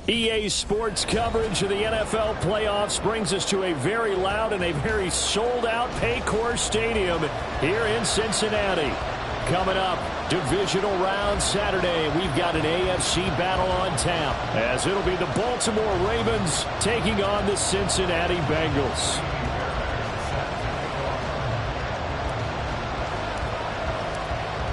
EA Sports coverage of the NFL playoffs brings us to a very loud and a very sold-out Paycor Stadium here in Cincinnati. Coming up, divisional round Saturday. We've got an AFC battle on tap, as it'll be the Baltimore Ravens taking on the Cincinnati Bengals.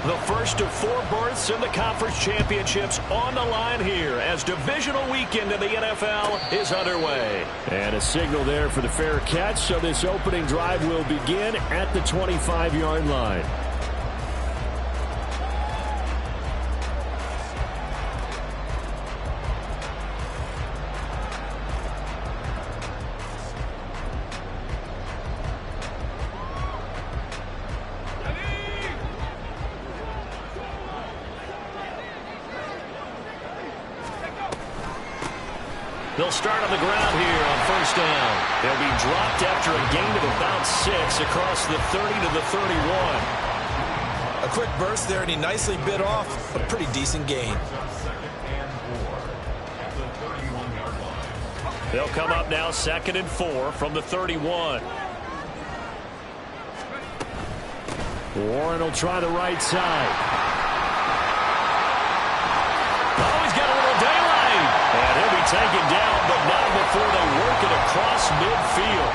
The first of 4 berths in the conference championships on the line here as divisional weekend in the NFL is underway. And a signal there for the fair catch, so this opening drive will begin at the 25-yard line. They'll start on the ground here on first down. They'll be dropped after a gain of about 6 across the 30 to the 31. A quick burst there, and he nicely bit off a pretty decent gain. They'll come up now 2nd and 4 from the 31. Warren will try the right side. Oh, he's got a little daylight. And he'll be taken down, but not before they work it across midfield.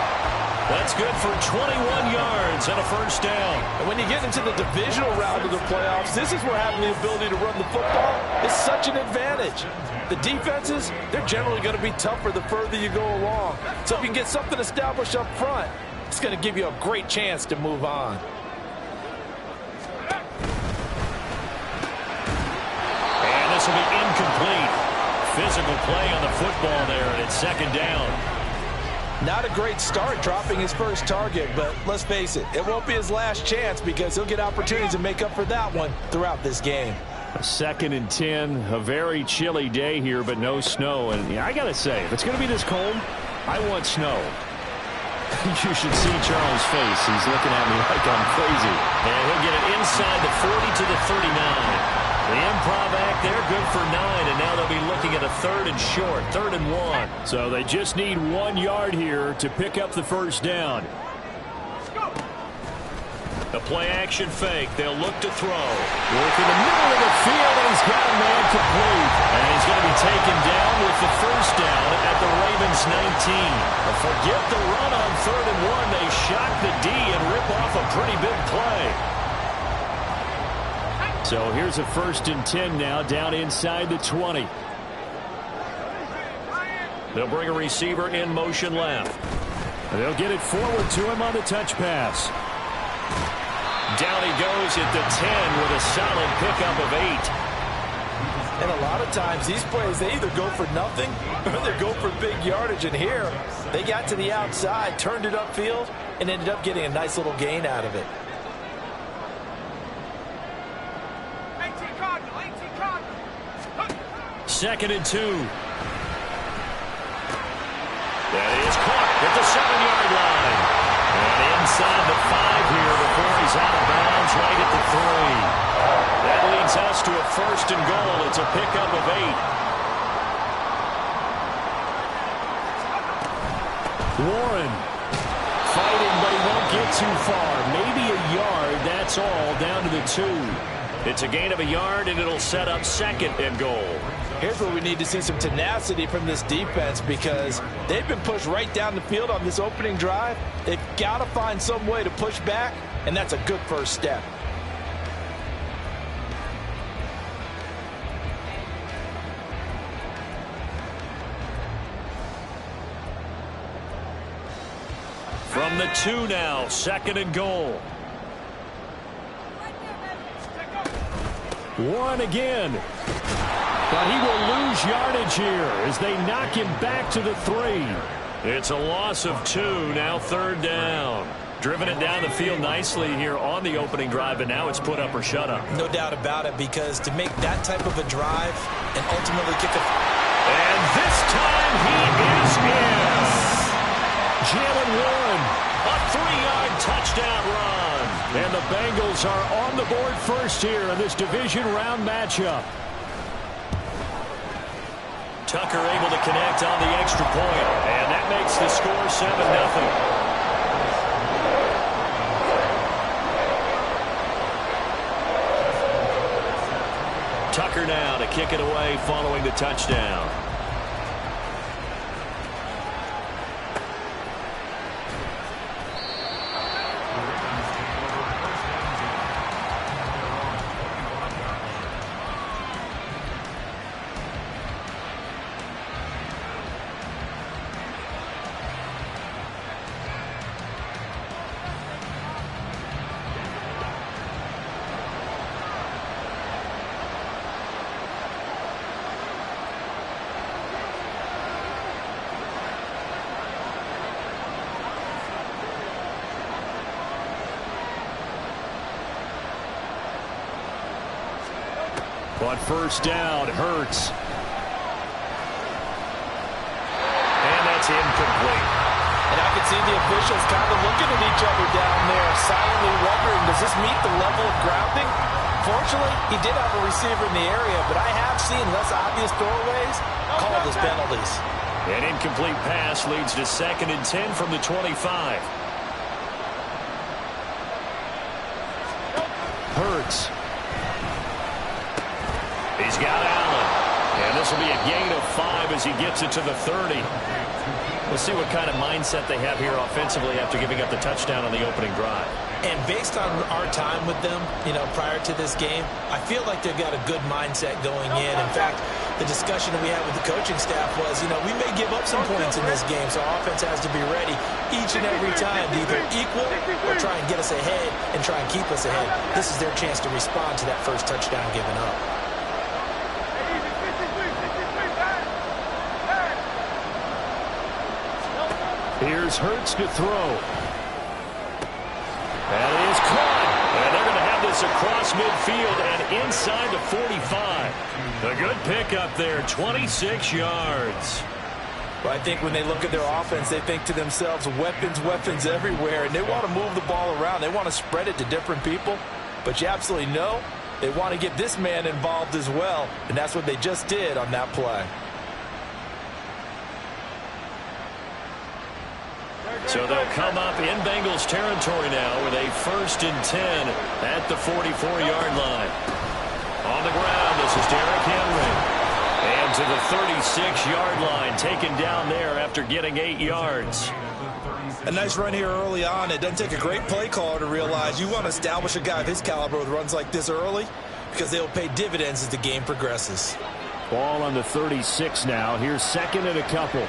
That's good for 21 yards and a first down. And when you get into the divisional round of the playoffs, this is where having the ability to run the football is such an advantage. The defenses, they're generally going to be tougher the further you go along. So if you can get something established up front, it's going to give you a great chance to move on. And this will be incomplete. Physical play on the football there, and it's 2nd down. Not a great start dropping his first target, but let's face it, it won't be his last chance because he'll get opportunities to make up for that one throughout this game. 2nd and 10, a very chilly day here, but no snow. And I got to say, if it's going to be this cold, I want snow. You should see Charles' face. He's looking at me like I'm crazy. And he'll get it inside the 40 to the 39. The improv act there, good for 9, and now they'll be looking at a 3rd and short, 3rd and 1. So they just need 1 yard here to pick up the first down. The play-action fake. They'll look to throw. Work in the middle of the field, and he's got a man complete. And he's going to be taken down with the first down at the Ravens 19. But forget the run on 3rd and 1. They shock the D and rip off a pretty big play. So here's a 1st and 10 now, down inside the 20. They'll bring a receiver in motion left. And they'll get it forward to him on the touch pass. Down he goes at the 10 with a solid pickup of 8. And a lot of times these plays, they either go for nothing or they go for big yardage. And here, they got to the outside, turned it upfield, and ended up getting a nice little gain out of it. 2nd and 2. That is caught at the 7-yard line. And inside the 5 here before he's out of bounds right at the 3. That leads us to a 1st and goal. It's a pickup of 8. Warren fighting, but he won't get too far. Maybe a yard, that's all, down to the 2. It's a gain of a yard, and it'll set up 2nd and goal. Here's where we need to see some tenacity from this defense because they've been pushed right down the field on this opening drive. They've got to find some way to push back, and that's a good first step. From the 2 now, 2nd and goal. One again. But he will lose yardage here as they knock him back to the 3. It's a loss of 2, now 3rd down. Driven it down the field nicely here on the opening drive, and now it's put up or shut up. No doubt about it, because to make that type of a drive and ultimately kick a... And this time he is in. Jalen Warren. A 3-yard touchdown run. And the Bengals are on the board first here in this division round matchup. Tucker able to connect on the extra point, and that makes the score 7-0. Tucker now to kick it away following the touchdown. On first down, Hurts. And that's incomplete. And I can see the officials kind of looking at each other down there, silently wondering, does this meet the level of grounding? Fortunately, he did have a receiver in the area, but I have seen less obvious throwaways called as penalties. An incomplete pass leads to 2nd and 10 from the 25. Hurts. He's got Allen. And this will be a gain of 5 as he gets it to the 30. We'll see what kind of mindset they have here offensively after giving up the touchdown on the opening drive. And based on our time with them, prior to this game, I feel like they've got a good mindset going in. In fact, the discussion that we had with the coaching staff was, we may give up some points in this game, so our offense has to be ready each and every time to either equal or try and get us ahead and try and keep us ahead. This is their chance to respond to that first touchdown given up. Here's Hurts to throw. That is caught. And they're going to have this across midfield and inside the 45. A good pickup there, 26 yards. Well, I think when they look at their offense, they think to themselves, weapons, weapons everywhere, and they want to move the ball around. They want to spread it to different people, but you absolutely know they want to get this man involved as well, and that's what they just did on that play. So they'll come up in Bengals territory now with a 1st and 10 at the 44-yard line. On the ground, this is Derrick Henry. And to the 36-yard line, taken down there after getting 8 yards. A nice run here early on. It doesn't take a great play caller to realize you want to establish a guy of his caliber with runs like this early, because they'll pay dividends as the game progresses. Ball on the 36 now. Here's 2nd and a couple.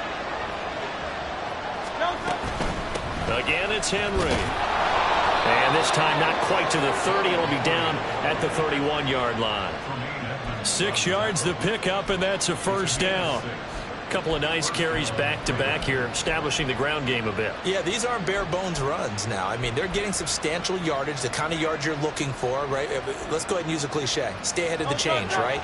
Again, it's Henry. And this time not quite to the 30. It'll be down at the 31-yard line. 6 yards the pickup, and that's a 1st down. A couple of nice carries back-to-back here, establishing the ground game a bit. Yeah, these aren't bare-bones runs now. I mean, they're getting substantial yardage, the kind of yards you're looking for, right? Let's go ahead and use a cliche. Stay ahead of the change, right?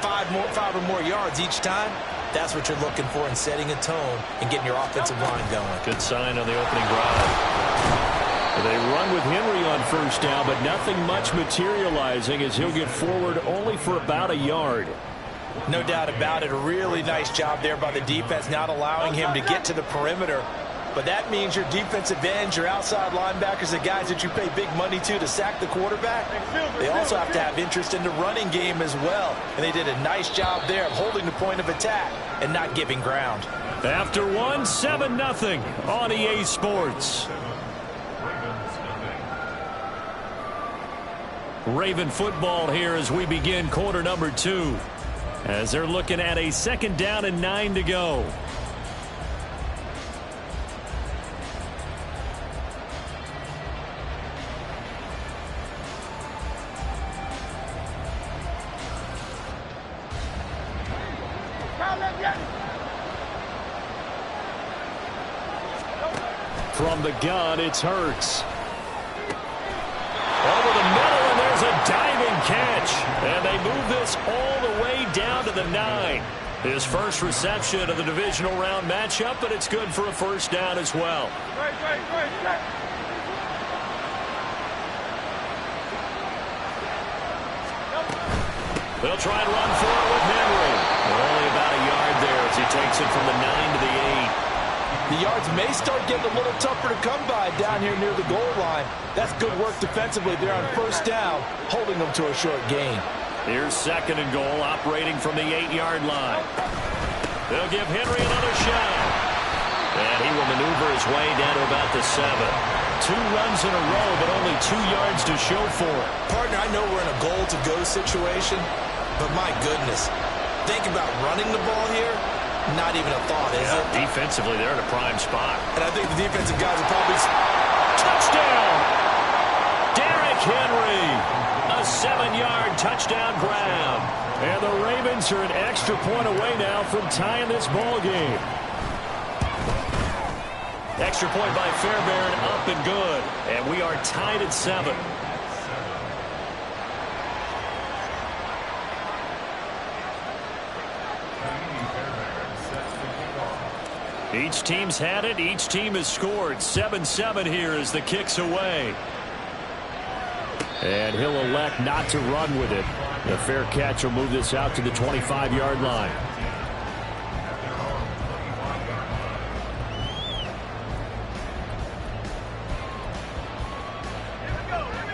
5 or more yards each time. That's what you're looking for in setting a tone and getting your offensive line going. Good sign on the opening drive. They run with Henry on 1st down, but nothing much materializing as he'll get forward only for about a yard. No doubt about it. A really nice job there by the defense, not allowing him to get to the perimeter. But that means your defensive ends, your outside linebackers, the guys that you pay big money to sack the quarterback, they also have to have interest in the running game as well. And they did a nice job there of holding the point of attack and not giving ground. After 7-0 on EA Sports. Raven football here as we begin quarter number 2. As they're looking at a 2nd down and 9 to go. From the gun, it's Hurts. Over the middle, and there's a diving catch. And they move this all the way down to the 9. His first reception of the divisional round matchup, but it's good for a first down as well. They'll try and run for it with Henry. Only about a yard there as he takes it from the 9 to the 8. The yards may start getting a little tougher to come by down here near the goal line. That's good work defensively there on first down, holding them to a short gain. Here's second and goal, operating from the 8-yard line. They'll give Henry another shot. And he will maneuver his way down to about the 7. 2 runs in a row, but only 2 yards to show for it. Partner, I know we're in a goal-to-go situation, but my goodness, think about running the ball here. Not even a thought, is it? Defensively, they're in a prime spot. And I think the defensive guys are probably... Touchdown! Derrick Henry! A 7-yard touchdown grab. And the Ravens are an extra point away now from tying this ball game. Extra point by Fairbairn, up and good. And we are tied at 7. Each team's had it. Each team has scored. 7-7 here as the kick's away. And he'll elect not to run with it. The fair catch will move this out to the 25-yard line.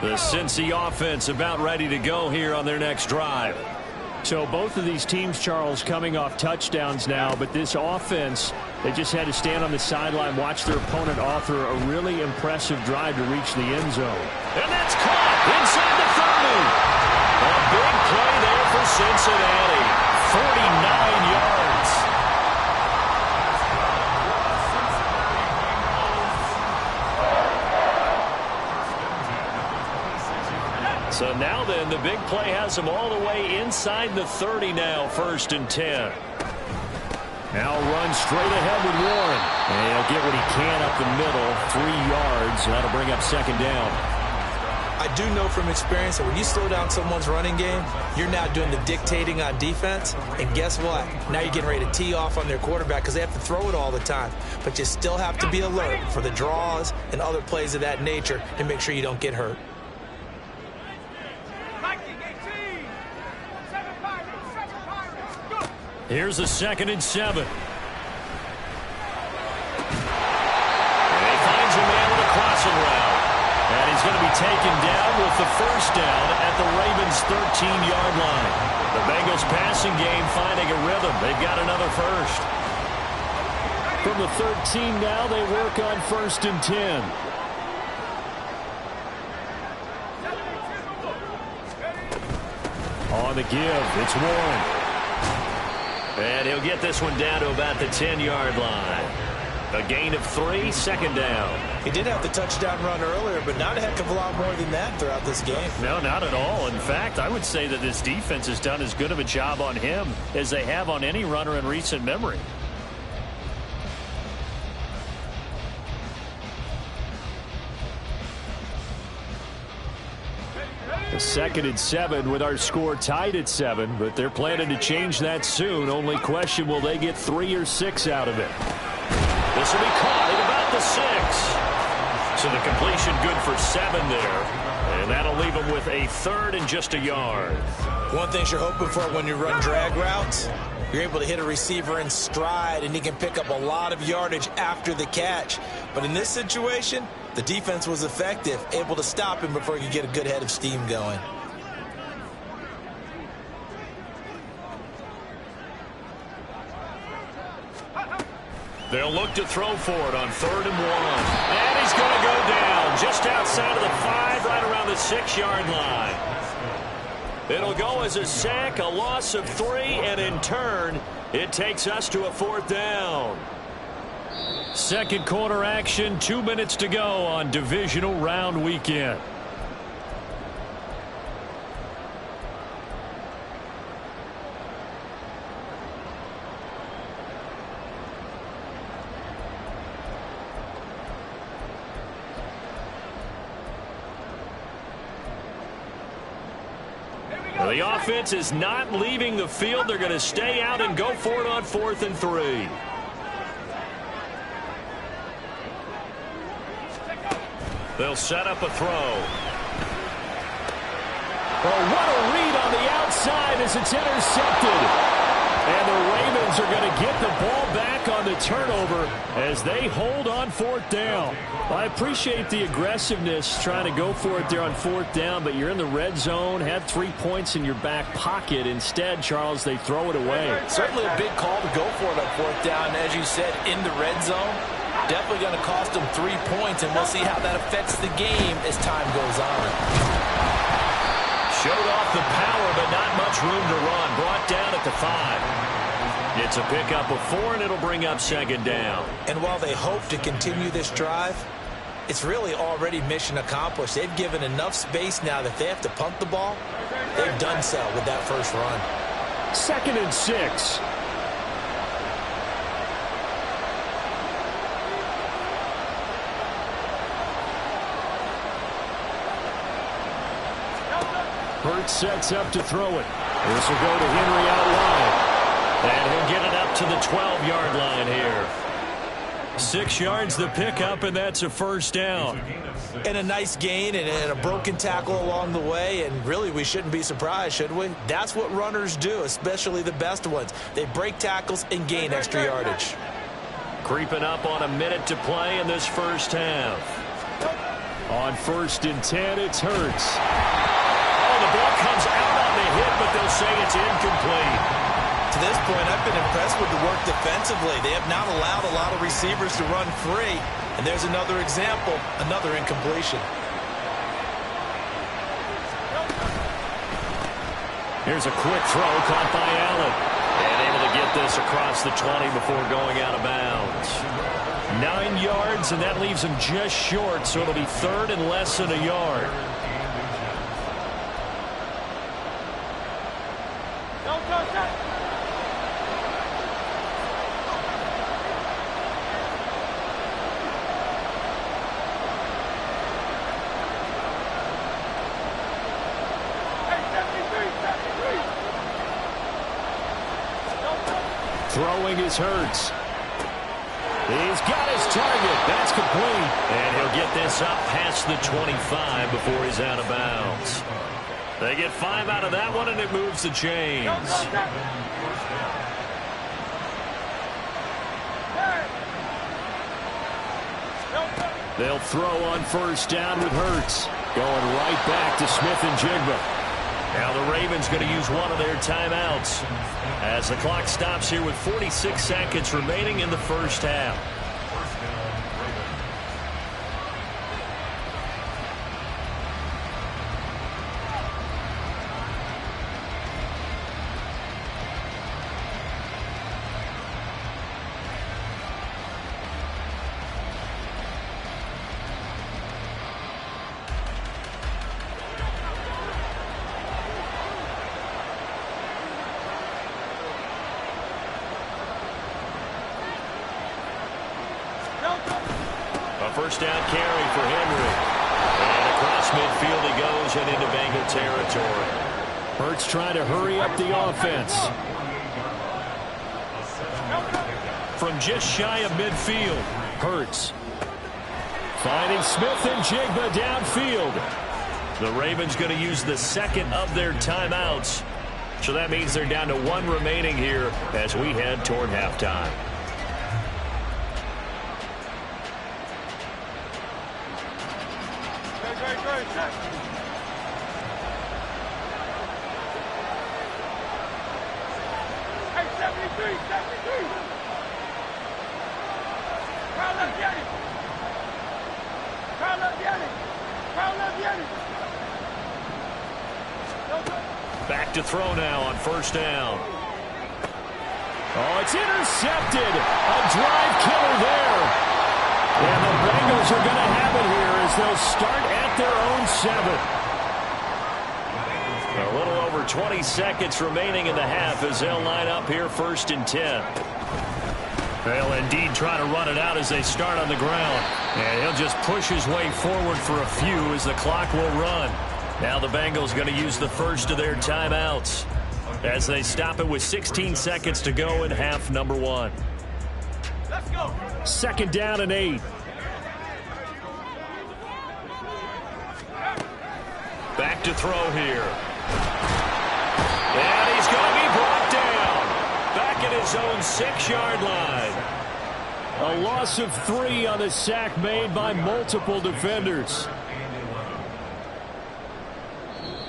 The Cincy offense about ready to go here on their next drive. So both of these teams, Charles, coming off touchdowns now, but this offense, they just had to stand on the sideline, watch their opponent author a really impressive drive to reach the end zone. And that's caught inside the 30. A big play there for Cincinnati. 49 yards. So now then, the big play has them all the way inside the 30 now, 1st and 10. Now run straight ahead with Warren. And he'll get what he can up the middle, 3 yards. That'll bring up 2nd down. I do know from experience that when you slow down someone's running game, you're now doing the dictating on defense. And guess what? Now you're getting ready to tee off on their quarterback because they have to throw it all the time. But you still have to be alert for the draws and other plays of that nature and make sure you don't get hurt. Here's a 2nd and 7. And he finds a man with a crossing route. And he's going to be taken down with the 1st down at the Ravens' 13-yard line. The Bengals passing game finding a rhythm. They've got another first. From the 13 now, they work on 1st and 10. On the give, it's Warren. And he'll get this one down to about the 10-yard line. A gain of 3, 2nd down. He did have the touchdown run earlier, but not a heck of a lot more than that throughout this game. No, not at all. In fact, I would say that this defense has done as good of a job on him as they have on any runner in recent memory. A 2nd and 7 with our score tied at 7, but they're planning to change that soon. Only question, will they get 3 or 6 out of it? This will be caught at about the 6. So the completion good for 7 there. And that'll leave them with a 3rd and just a yard. One thing you're hoping for when you run drag routes, you're able to hit a receiver in stride, and he can pick up a lot of yardage after the catch. But in this situation, the defense was effective, able to stop him before he could get a good head of steam going. They'll look to throw for it on 3rd and 1. And he's going to go down just outside of the 5, right around the 6-yard line. It'll go as a sack, a loss of 3, and in turn, it takes us to a 4th down. Second quarter action, 2 minutes to go on divisional round weekend. Well, the offense is not leaving the field. They're going to stay out and go for it on 4th and 3. They'll set up a throw. Oh, what a read on the outside as it's intercepted. And the Ravens are going to get the ball back on the turnover as they hold on 4th down. Well, I appreciate the aggressiveness trying to go for it there on 4th down, but you're in the red zone, had 3 points in your back pocket. Instead, Charles, they throw it away. Certainly a big call to go for it on 4th down. As you said, in the red zone, definitely going to cost them 3 points, and we'll see how that affects the game as time goes on. Showed off the power, but not much room to run. Brought down at the 5. It's a pickup of 4, and it'll bring up 2nd down. And while they hope to continue this drive, it's really already mission accomplished. They've given enough space now that they have to punt the ball. They've done so with that first run. 2nd and 6. Hurts sets up to throw it. This will go to Henry out wide. And he'll get it up to the 12-yard line here. 6 yards the pickup, and that's a 1st down. And a nice gain and a broken tackle along the way, and really we shouldn't be surprised, should we? That's what runners do, especially the best ones. They break tackles and gain extra yardage. Creeping up on a minute to play in this first half. On 1st and 10, it's Hurts. The ball comes out on the hit, but they'll say it's incomplete. To this point, I've been impressed with the work defensively. They have not allowed a lot of receivers to run free. And there's another example, another incompletion. Here's a quick throw caught by Allen. And able to get this across the 20 before going out of bounds. 9 yards, and that leaves him just short, so it'll be 3rd and less than a yard. Throwing is Hurts. He's got his target. That's complete. And he'll get this up past the 25 before he's out of bounds. They get 5 out of that one, and it moves the chains. They'll throw on 1st down with Hurts. Going right back to Smith and Jigba. Now the Ravens going to use one of their timeouts as the clock stops here with 46 seconds remaining in the first half. First down carry for Henry. And across midfield he goes and into Bengal territory. Hurts trying to hurry up the offense. From just shy of midfield. Hurts. Finding Smith and Jigba downfield. The Ravens going to use the 2nd of their timeouts. So that means they're down to 1 remaining here as we head toward halftime. Back to throw now on 1st down. Oh, it's intercepted. A drive killer there. And the Bengals are going to have it here as they'll start at their own 7. A little over 20 seconds remaining in the half as they'll line up here 1st and 10. They'll indeed try to run it out as they start on the ground. And he'll just push his way forward for a few as the clock will run. Now the Bengals going to use the first of their timeouts as they stop it with 16 seconds to go in half number 1. Let's go. 2nd down and 8. Back to throw here. And he's going to be brought down. Back at his own 6-yard line. A loss of 3 on the sack made by multiple defenders.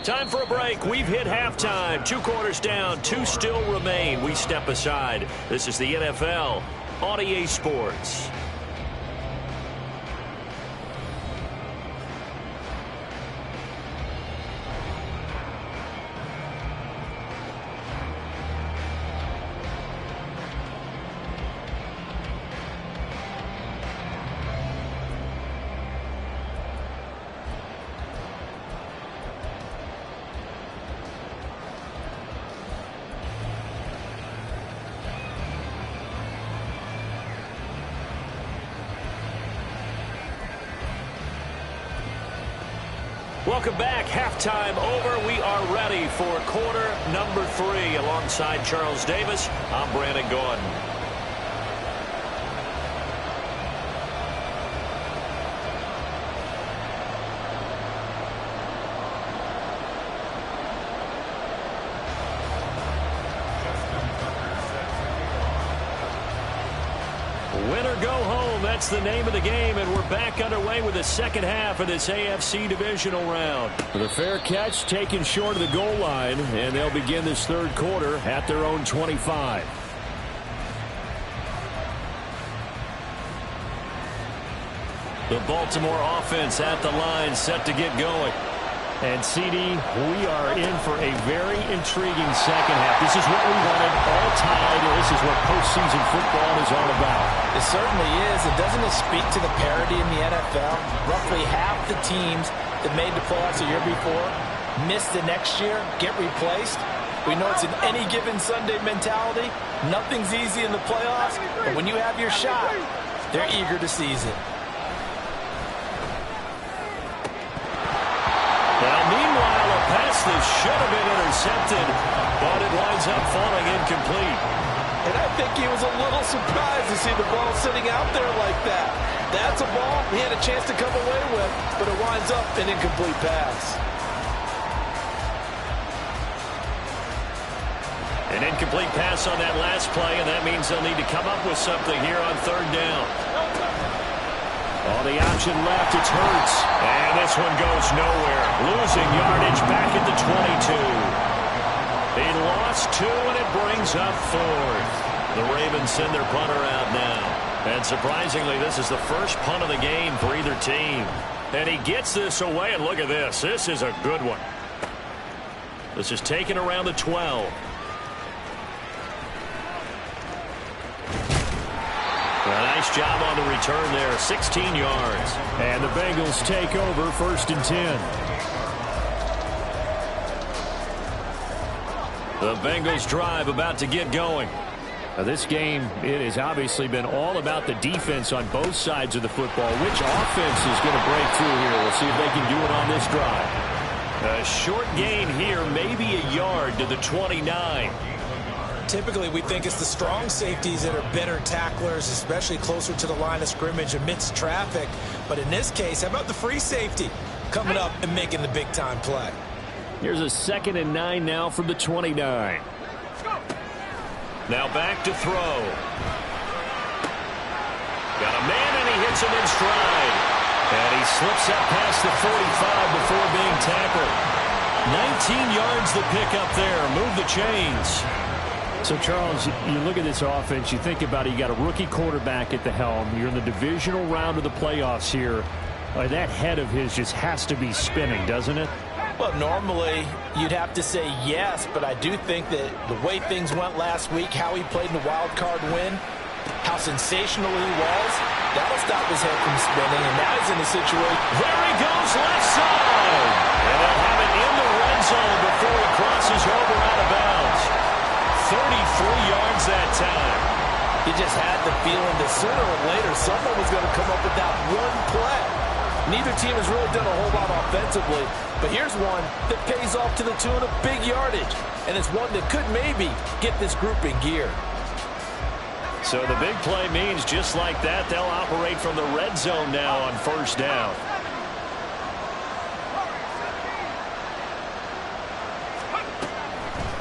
Time for a break. We've hit halftime. 2 quarters down. 2 still remain. We step aside. This is the NFL on EA Sports. Welcome back. Halftime over. We are ready for quarter number 3. Alongside Charles Davis, I'm Brandon Gordon. Win or go home, that's the name of the game, and we're back underway with the second half of this AFC divisional round. The fair catch taken short of the goal line, and they'll begin this 3rd quarter at their own 25. The Baltimore offense at the line, set to get going. And, CD, we are in for a very intriguing second half. This is what we wanted, all tied, and this is what postseason football is all about. It certainly is. And doesn't it speak to the parity in the NFL? Roughly half the teams that made the playoffs the year before miss the next year, get replaced. We know it's an any given Sunday mentality. Nothing's easy in the playoffs, but when you have your shot, they're eager to seize it. Now, meanwhile, a pass that should have been intercepted, but it winds up falling incomplete. And I think he was a little surprised to see the ball sitting out there like that. That's a ball he had a chance to come away with, but it winds up an incomplete pass. An incomplete pass on that last play, and that means they'll need to come up with something here on 3rd down. Oh, the option left, it's Hurts. And this one goes nowhere. Losing yardage back at the 22. They lost 2, and it brings up 4th. The Ravens send their punter out now. And surprisingly, this is the first punt of the game for either team. And he gets this away, and look at this. This is a good one. This is taken around the 12. A nice job on the return there, 16 yards. And the Bengals take over 1st and 10. The Bengals drive about to get going. Now this game, it has obviously been all about the defense on both sides of the football. Which offense is going to break through here? We'll see if they can do it on this drive. A short gain here, maybe a yard to the 29. Typically, we think it's the strong safeties that are better tacklers, especially closer to the line of scrimmage amidst traffic. But in this case, how about the free safety coming up and making the big-time play? Here's a 2nd and 9 now from the 29. Now back to throw. Got a man, and he hits him in stride. And he slips that past the 45 before being tackled. 19 yards the pick up there. Move the chains. So, Charles, you look at this offense, you think about it, you got a rookie quarterback at the helm. You're in the divisional round of the playoffs here. That head of his just has to be spinning, doesn't it? Well, normally you'd have to say yes, but I do think that the way things went last week, how he played in the wild card win, how sensational he was, that'll stop his head from spinning, and now he's in a situation. There he goes, left side. And they'll have it in the red zone before he crosses over out of bounds. 33 yards that time. He just had the feeling that sooner or later someone was going to come up with that one play. Neither team has really done a whole lot offensively, but here's one that pays off to the tune of big yardage, and it's one that could maybe get this group in gear. So the big play means just like that, they'll operate from the red zone now on first down.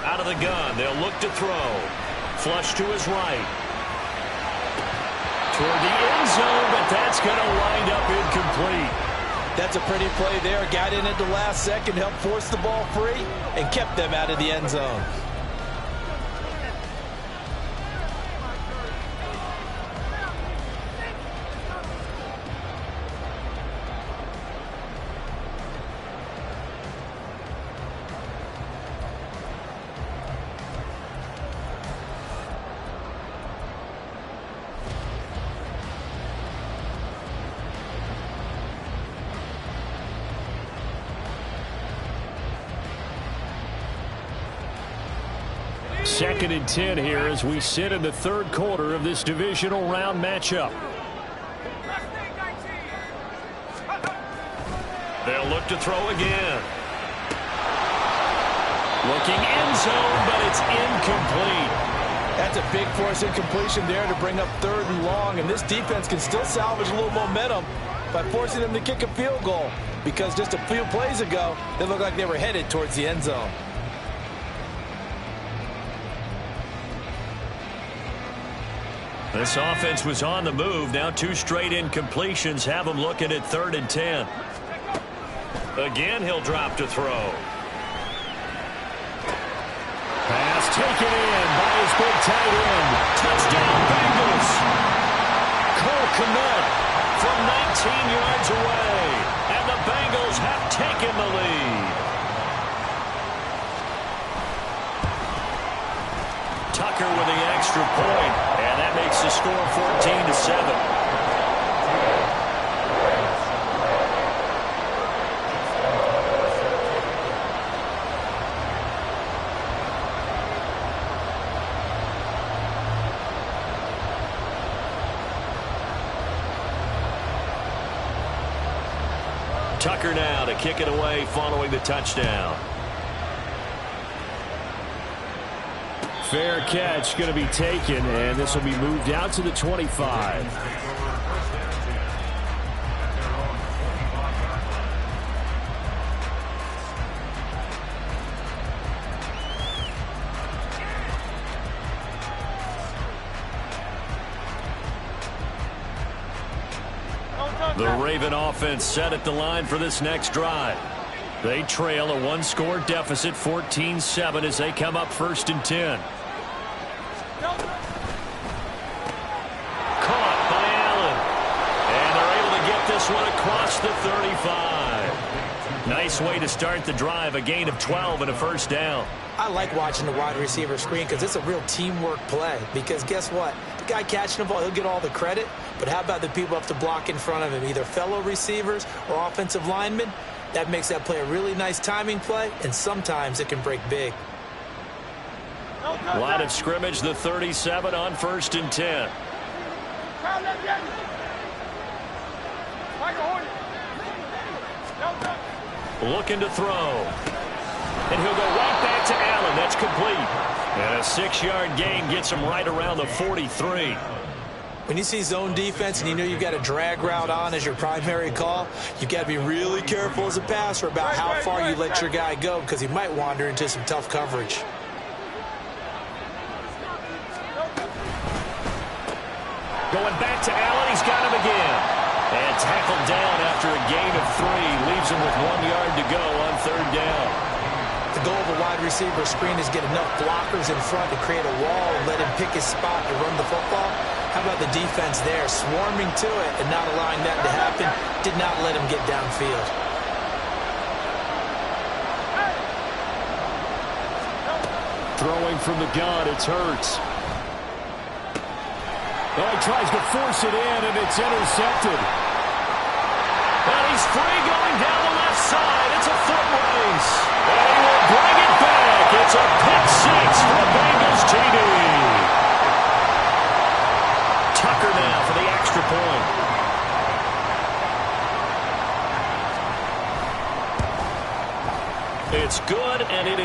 Out of the gun, they'll look to throw. Flush to his right. Toward the end zone, but that's going to wind up incomplete. That's a pretty play there. Got in at the last second, helped force the ball free, and kept them out of the end zone. Second and 10 here as we sit in the third quarter of this divisional round matchup. They'll look to throw again. Looking end zone, but it's incomplete. That's a big force incompletion there to bring up 3rd and long, and this defense can still salvage a little momentum by forcing them to kick a field goal, because just a few plays ago, they looked like they were headed towards the end zone. This offense was on the move. Now 2 straight incompletions have them looking at 3rd and 10. Again, he'll drop to throw. Pass taken in by his big tight end. Touchdown, Bengals. Cole Kmet from 19 yards away. And the Bengals have taken the lead. Tucker with the extra point, and that makes the score 14-7. Tucker now to kick it away following the touchdown. Fair catch going to be taken, and this will be moved out to the 25. The Raven offense set at the line for this next drive. They trail a 1-score deficit, 14-7, as they come up 1st and 10. Caught by Allen. And they're able to get this one across the 35. Nice way to start the drive, a gain of 12 and a 1st down. I like watching the wide receiver screen because it's a real teamwork play. Because guess what? The guy catching the ball, he'll get all the credit. But how about the people up to block in front of him, either fellow receivers or offensive linemen? That makes that play a really nice timing play, and sometimes it can break big. Line of scrimmage, the 37 on 1st and 10. Looking to throw. And he'll go right back to Allen. That's complete. And a 6-yard gain gets him right around the 43. When you see zone defense and you know you've got a drag route on as your primary call, you've got to be really careful as a passer about how far you let your guy go because he might wander into some tough coverage. Going back to Allen, he's got him again. And tackled down after a gain of 3. Leaves him with 1 yard to go on 3rd down. The goal of a wide receiver screen is get enough blockers in front to create a wall and let him pick his spot to run the football. How about the defense there, swarming to it and not allowing that to happen? Did not let him get downfield. Throwing from the gun, it's Hurts. Oh, he tries to force it in, and it's intercepted. And he's free going down the left side. It's a foot race. And he will bring it back. It's a pick 6 for the Bengals TD. Tucker now for the extra point.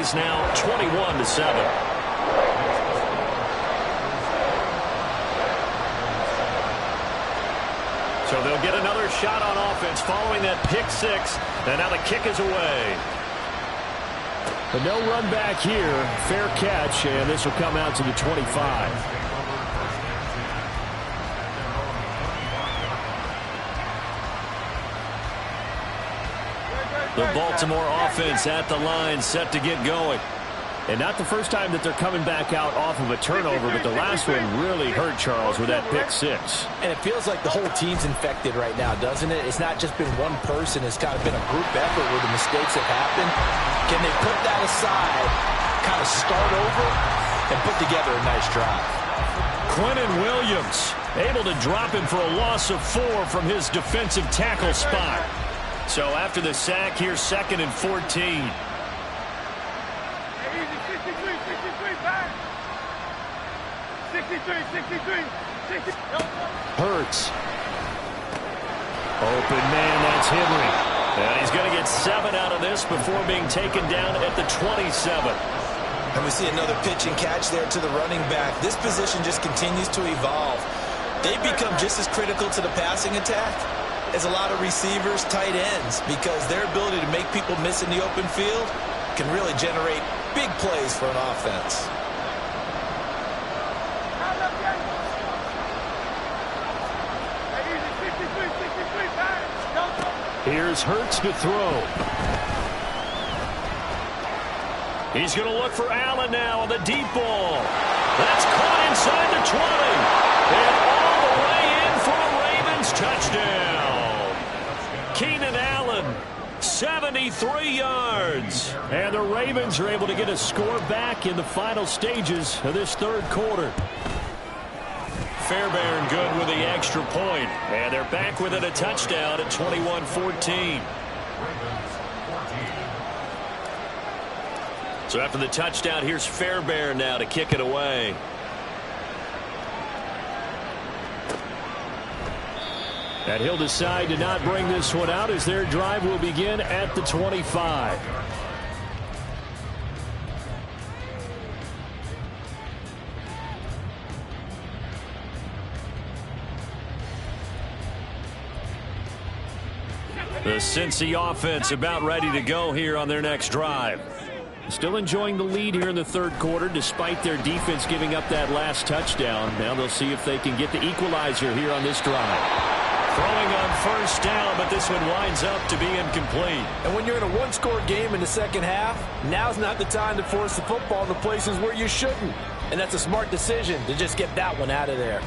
is now 21-7. So they'll get another shot on offense following that pick six. And now the kick is away. But no run back here. Fair catch, and this will come out to the 25. The Baltimore offense at the line, set to get going. And not the first time that they're coming back out off of a turnover, but the last one really hurt Charles with that pick six. And it feels like the whole team's infected right now, doesn't it? It's not just been one person. It's kind of been a group effort where the mistakes have happened. Can they put that aside, kind of start over, and put together a nice drive? Quinnen Williams able to drop him for a loss of 4 from his defensive tackle spot. So after the sack, here's 2nd and 14. Hurts. Open man, that's Henry. And he's going to get 7 out of this before being taken down at the 27. And we see another pitch and catch there to the running back. This position just continues to evolve. They become just as critical to the passing attack as a lot of receivers, tight ends, because their ability to make people miss in the open field can really generate big plays for an offense. Here's Hurts to throw. He's going to look for Allen now on the deep ball. That's caught inside the 20. And all the way in for a Ravens touchdown. Keenan Allen, 73 yards. And the Ravens are able to get a score back in the final stages of this third quarter. Fairbairn good with the extra point. And they're back within a touchdown at 21-14. So after the touchdown, here's Fairbairn now to kick it away. And he'll decide to not bring this one out as their drive will begin at the 25. The Cincy offense about ready to go here on their next drive. Still enjoying the lead here in the third quarter despite their defense giving up that last touchdown. Now they'll see if they can get the equalizer here on this drive. Throwing on first down, but this one winds up to be incomplete. And when you're in a one-score game in the second half, now's not the time to force the football to places where you shouldn't. And that's a smart decision to just get that one out of there.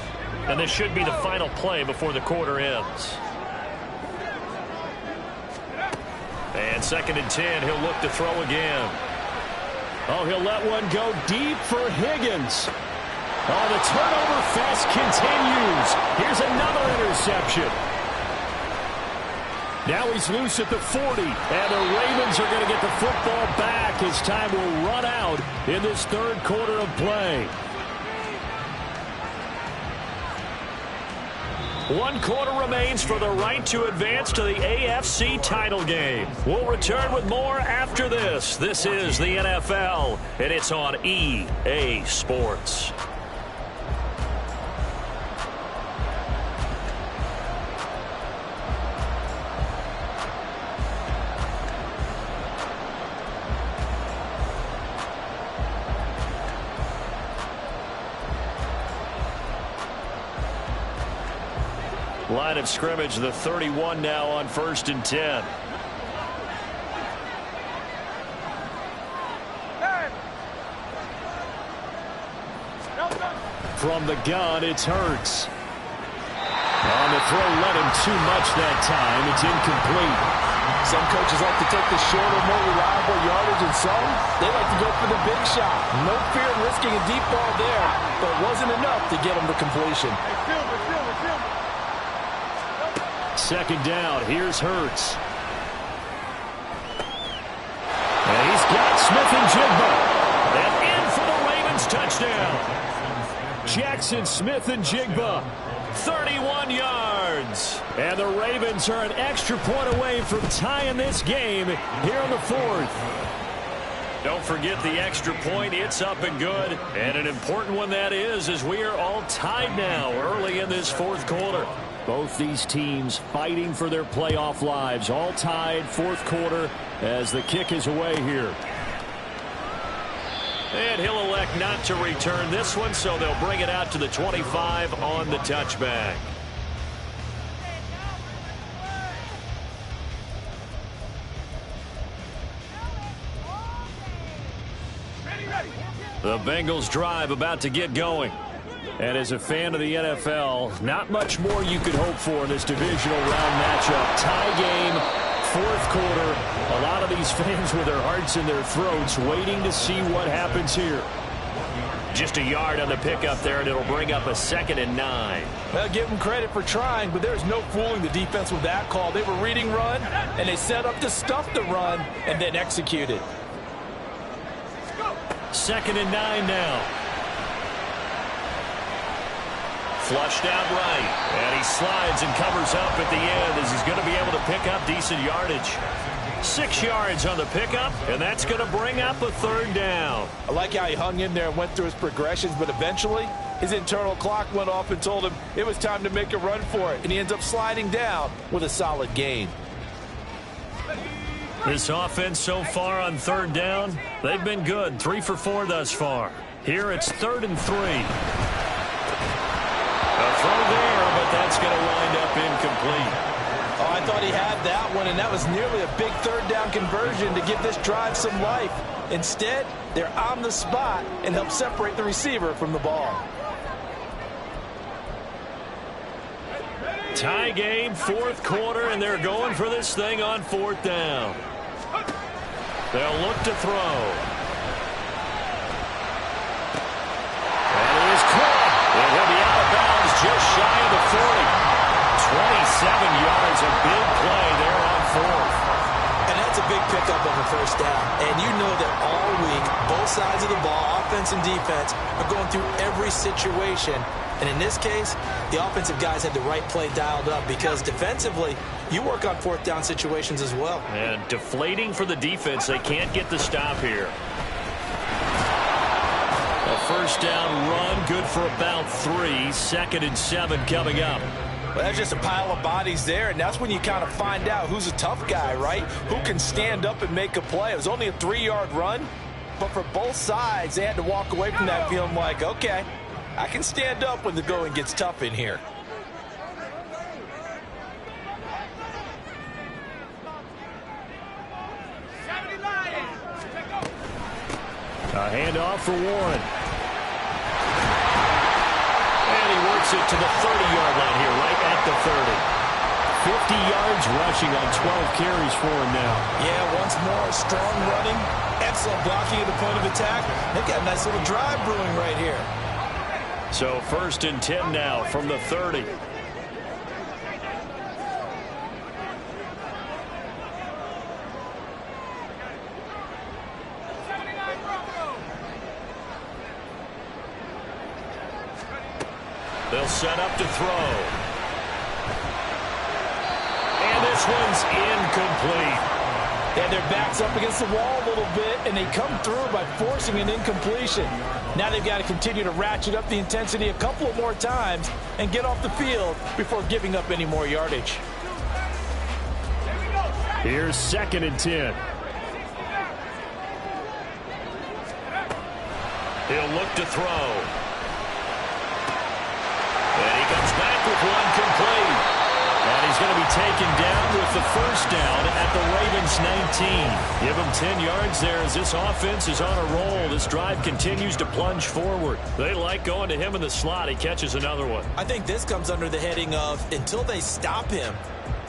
And this should be the final play before the quarter ends. And 2nd and 10, he'll look to throw again. Oh, he'll let one go deep for Higgins. Oh, the turnover fest continues. Here's another interception. Now he's loose at the 40, and the Ravens are going to get the football back as time will run out in this third quarter of play. 1 quarter remains for the right to advance to the AFC title game. We'll return with more after this. This is the NFL, and it's on EA Sports. Line of scrimmage, the 31 now on 1st and 10. From the gun, it's Hurts. On the throw, let him too much that time. It's incomplete. Some coaches like to take the shorter, more reliable yardage, and some, they like to go for the big shot. No fear of risking a deep ball there, but it wasn't enough to get him to completion. 2nd down. Here's Hurts. And he's got Smith-Njigba. And in for the Ravens touchdown. Jackson Smith-Njigba. 31 yards. And the Ravens are an extra point away from tying this game here in the 4th. Don't forget the extra point. It's up and good. And an important one that is, as we are all tied now early in this fourth quarter. Both these teams fighting for their playoff lives. All tied, fourth quarter, as the kick is away here. And he'll elect not to return this one, so they'll bring it out to the 25 on the touchback. The Bengals drive about to get going. And as a fan of the NFL, not much more you could hope for in this divisional round matchup. Tie game, fourth quarter. A lot of these fans with their hearts in their throats waiting to see what happens here. Just a yard on the pickup there, and it'll bring up a 2nd and 9. Well, give them credit for trying, but there's no fooling the defense with that call. They were reading run, and they set up to stuff the run and then executed. 2nd and 9 now. Flushed out right, and he slides and covers up at the end as he's going to be able to pick up decent yardage. 6 yards on the pickup, and that's going to bring up a 3rd down. I like how he hung in there and went through his progressions, but eventually his internal clock went off and told him it was time to make a run for it, and he ends up sliding down with a solid gain. This offense so far on 3rd down, they've been good. 3 for 4 thus far. Here it's 3rd and 3. A throw there, but that's going to wind up incomplete. Oh, I thought he had that one, and that was nearly a big 3rd down conversion to give this drive some life. Instead, they're on the spot and help separate the receiver from the ball. Tie game, fourth quarter, and they're going for this thing on 4th down. They'll look to throw. And it is caught. And he'll be out of bounds just shy of the 40. 27 yards, a big play there on 4th. And that's a big pickup of a 1st down. And you know that all week, both sides of the ball, offense and defense, are going through every situation. And in this case, the offensive guys had the right play dialed up because defensively, you work on 4th down situations as well. And deflating for the defense. They can't get the stop here. A 1st down run, good for about 3. 2nd and 7 coming up. Well, that's just a pile of bodies there, and that's when you kind of find out who's a tough guy, right? Who can stand up and make a play. It was only a 3-yard run, but for both sides, they had to walk away from that feeling like, okay, I can stand up when the going gets tough in here. A handoff for Warren. And he works it to the 30-yard line here, right at the 30. 50 yards rushing on 12 carries for him now. Yeah, once more, strong running, excellent blocking at the point of attack. They've got a nice little drive brewing right here. So 1st and 10 now from the 30. They'll set up to throw. And this one's incomplete. Yeah, their back's up against the wall a little bit, and they come through by forcing an incompletion. Now they've got to continue to ratchet up the intensity a couple of more times and get off the field before giving up any more yardage. Here's 2nd and 10. He'll look to throw. And he comes back with one complete. And he's going to be taken down with the 1st down at the Ravens 19. Give him 10 yards there as this offense is on a roll. This drive continues to plunge forward. They like going to him in the slot. He catches another one. I think this comes under the heading of until they stop him,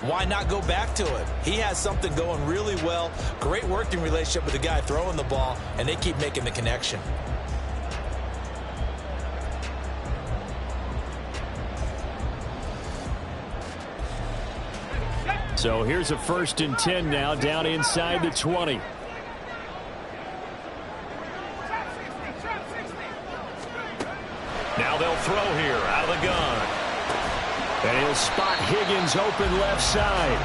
why not go back to him? He has something going really well. Great working relationship with the guy throwing the ball, and they keep making the connection. So here's a 1st and 10 now down inside the 20. Now they'll throw here out of the gun. And he'll spot Higgins open left side.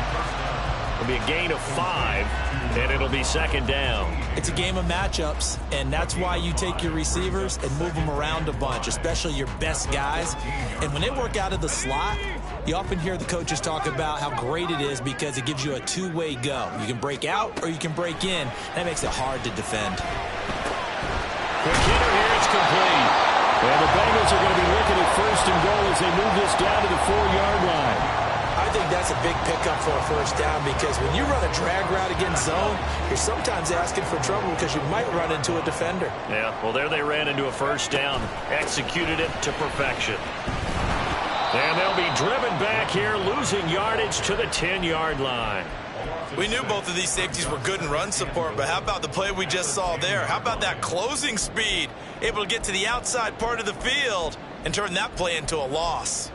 It'll be a gain of 5. And it'll be second down. It's a game of matchups, and that's why you take your receivers and move them around a bunch, especially your best guys. And when they work out of the slot, you often hear the coaches talk about how great it is because it gives you a two-way go. You can break out or you can break in. That makes it hard to defend. Quick hitter here, it's complete. And the Bengals are going to be looking at first and goal as they move this down to the 4-yard line. I think that's a big pickup for a first down because when you run a drag route against zone, you're sometimes asking for trouble because you might run into a defender. Yeah, well, there they ran into a first down, executed it to perfection. And they'll be driven back here, losing yardage to the 10-yard line. We knew both of these safeties were good in run support, but how about the play we just saw there? How about that closing speed? Able to get to the outside part of the field and turn that play into a loss.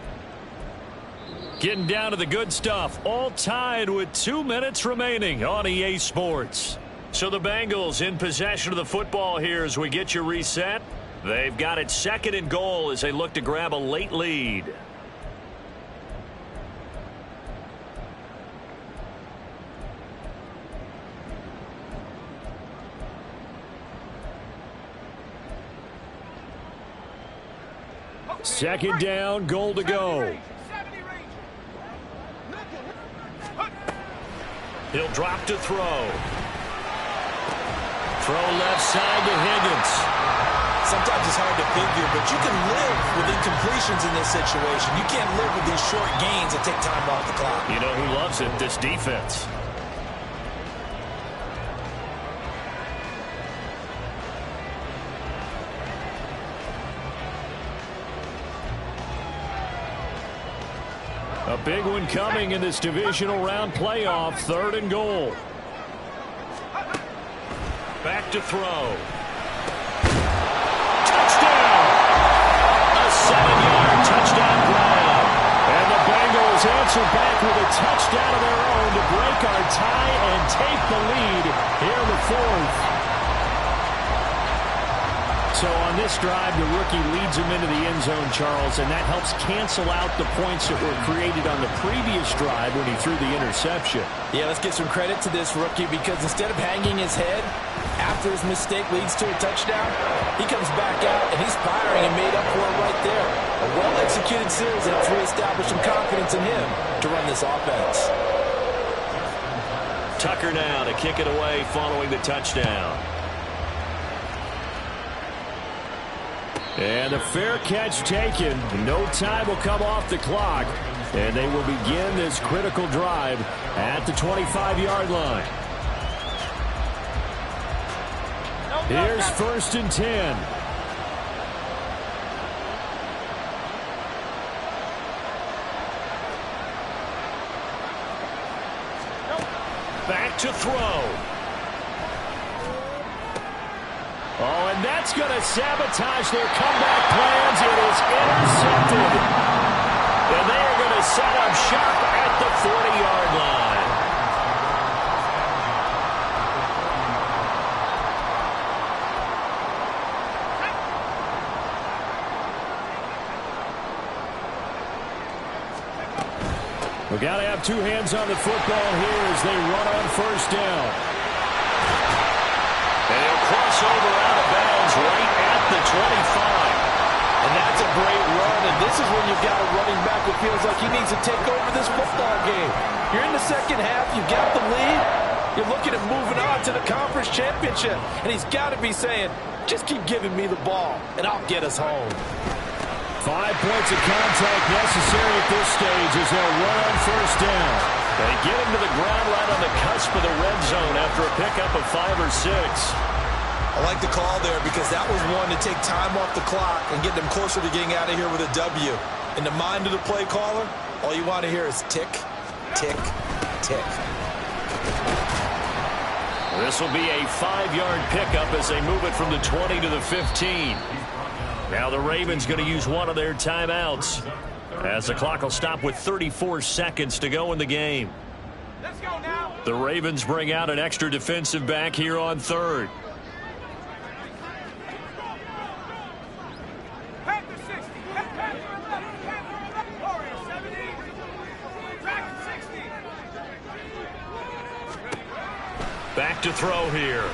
Getting down to the good stuff, all tied with 2 minutes remaining on EA Sports. So the Bengals in possession of the football here as we get you reset. They've got it second and goal as they look to grab a late lead. Second down, goal to go. He'll drop to throw. Throw left side to Higgins. Sometimes it's hard to figure, but you can live with incompletions in this situation. You can't live with these short gains that take time off the clock. You know who loves it? This defense. A big one coming in this divisional round playoff, third and goal. Back to throw. Touchdown! A 7-yard touchdown grab. And the Bengals answer back with a touchdown of their own to break our tie and take the lead here in the fourth. So on this drive, the rookie leads him into the end zone, Charles, and that helps cancel out the points that were created on the previous drive when he threw the interception. Yeah, let's give some credit to this rookie because instead of hanging his head after his mistake leads to a touchdown, he comes back out and he's firing and made up for it right there. A well-executed series helps reestablish some confidence in him to run this offense. Tucker now to kick it away following the touchdown. And a fair catch taken. No time will come off the clock. And they will begin this critical drive at the 25-yard line. Here's first and 10. Back to throw. Oh, and that's going to sabotage their comeback plans. It is intercepted. And they are going to set up shop at the 40-yard line. We've got to have two hands on the football here as they run on first down. And he'll cross over out of bounds right at the 25. And that's a great run, and this is when you've got a running back who feels like he needs to take over this football game. You're in the second half, you've got the lead, you're looking at moving on to the conference championship, and he's got to be saying, just keep giving me the ball, and I'll get us home. 5 points of contact necessary at this stage as they'll run on first down. They get him to the ground right on the cusp of the red zone after a pickup of 5 or 6. I like the call there because that was one to take time off the clock and get them closer to getting out of here with a W. In the mind of the play caller, all you want to hear is tick, tick, tick. This will be a 5-yard pickup as they move it from the 20 to the 15. Now the Ravens going to use one of their timeouts as the clock will stop with 34 seconds to go in the game. Let's go now. The Ravens bring out an extra defensive back here on third. Panther 60. Panther 11. Panther 11. Warrior 70. Dragon 60. Back to throw here.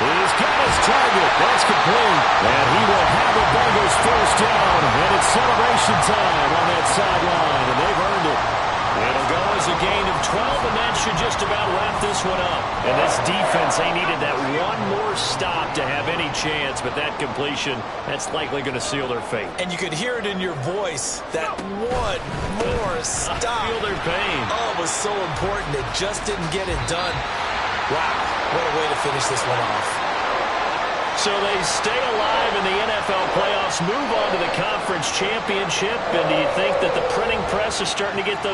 He's got his target. That's complete. And he will have the Bengals first down. And it's celebration time on that sideline. And they've earned it. It'll go as a gain of 12, and that should just about wrap this one up. And this defense, they needed that one more stop to have any chance, but that completion, that's likely going to seal their fate. And you could hear it in your voice, that one more stop. I feel their pain. Oh, it was so important. It just didn't get it done. Wow, what a way to finish this one off. So they stay alive in the NFL playoffs, move on to the conference championship, and do you think that the printing press is starting to get those